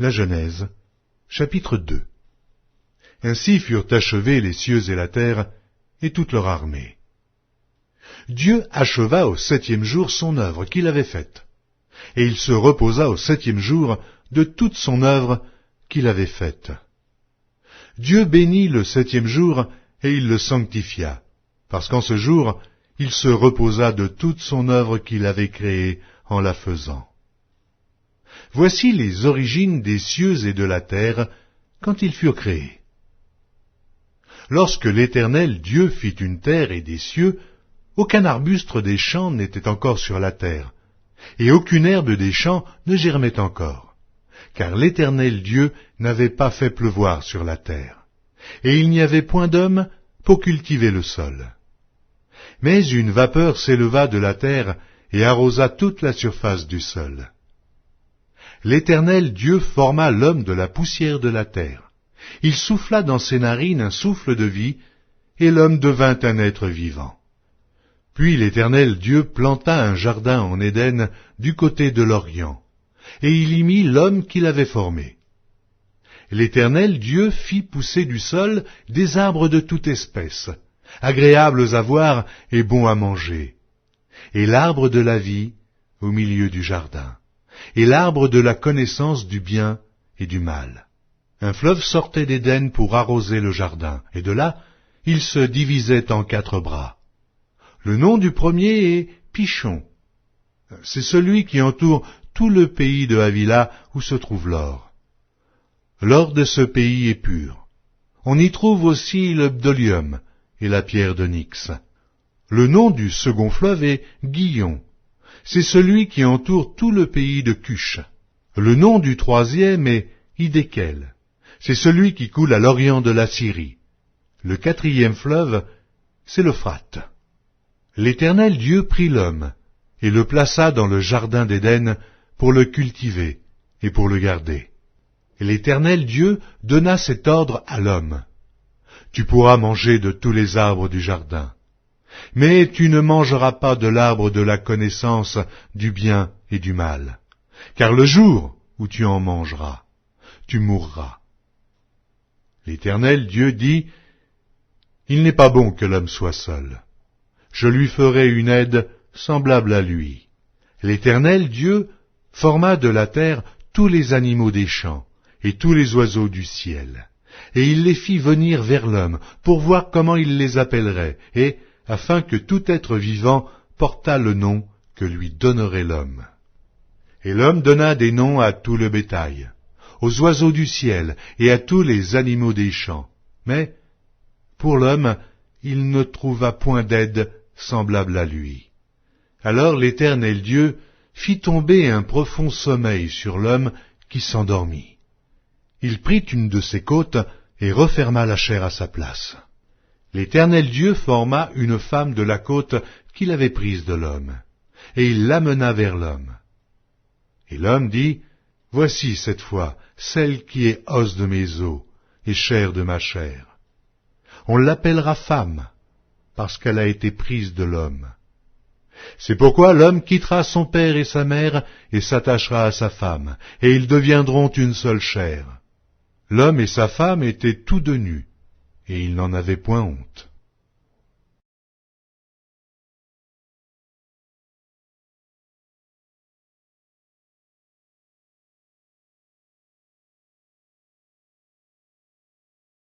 La Genèse, chapitre 2. Ainsi furent achevés les cieux et la terre, et toute leur armée. Dieu acheva au septième jour son œuvre qu'il avait faite, et il se reposa au septième jour de toute son œuvre qu'il avait faite. Dieu bénit le septième jour, et il le sanctifia, parce qu'en ce jour, il se reposa de toute son œuvre qu'il avait créée en la faisant. Voici les origines des cieux et de la terre quand ils furent créés. Lorsque l'Éternel Dieu fit une terre et des cieux, aucun arbuste des champs n'était encore sur la terre, et aucune herbe des champs ne germait encore, car l'Éternel Dieu n'avait pas fait pleuvoir sur la terre, et il n'y avait point d'homme pour cultiver le sol. Mais une vapeur s'éleva de la terre et arrosa toute la surface du sol. L'Éternel Dieu forma l'homme de la poussière de la terre. Il souffla dans ses narines un souffle de vie, et l'homme devint un être vivant. Puis l'Éternel Dieu planta un jardin en Éden du côté de l'Orient, et il y mit l'homme qu'il avait formé. L'Éternel Dieu fit pousser du sol des arbres de toute espèce, agréables à voir et bons à manger, et l'arbre de la vie au milieu du jardin, et l'arbre de la connaissance du bien et du mal. Un fleuve sortait d'Éden pour arroser le jardin, et de là, il se divisait en 4 bras. Le nom du premier est Pishon. C'est celui qui entoure tout le pays de Havila où se trouve l'or. L'or de ce pays est pur. On y trouve aussi le bdolium et la pierre d'onyx. Le nom du second fleuve est Gihon. C'est celui qui entoure tout le pays de Cush. Le nom du troisième est Hidékel. C'est celui qui coule à l'orient de la Syrie. Le 4e fleuve, c'est l'Euphrate. L'Éternel Dieu prit l'homme et le plaça dans le jardin d'Éden pour le cultiver et pour le garder. Et l'Éternel Dieu donna cet ordre à l'homme. Tu pourras manger de tous les arbres du jardin, mais tu ne mangeras pas de l'arbre de la connaissance du bien et du mal, car le jour où tu en mangeras, tu mourras. L'Éternel Dieu dit, il n'est pas bon que l'homme soit seul. Je lui ferai une aide semblable à lui. L'Éternel Dieu forma de la terre tous les animaux des champs et tous les oiseaux du ciel, et il les fit venir vers l'homme pour voir comment il les appellerait, et afin que tout être vivant portât le nom que lui donnerait l'homme. Et l'homme donna des noms à tout le bétail, aux oiseaux du ciel et à tous les animaux des champs. Mais, pour l'homme, il ne trouva point d'aide semblable à lui. Alors l'Éternel Dieu fit tomber un profond sommeil sur l'homme qui s'endormit. Il prit une de ses côtes et referma la chair à sa place. L'Éternel Dieu forma une femme de la côte qu'il avait prise de l'homme, et il l'amena vers l'homme. Et l'homme dit, voici cette fois celle qui est os de mes os et chair de ma chair. On l'appellera femme, parce qu'elle a été prise de l'homme. C'est pourquoi l'homme quittera son père et sa mère et s'attachera à sa femme, et ils deviendront une seule chair. L'homme et sa femme étaient tous deux nus, et ils n'en avaient point honte.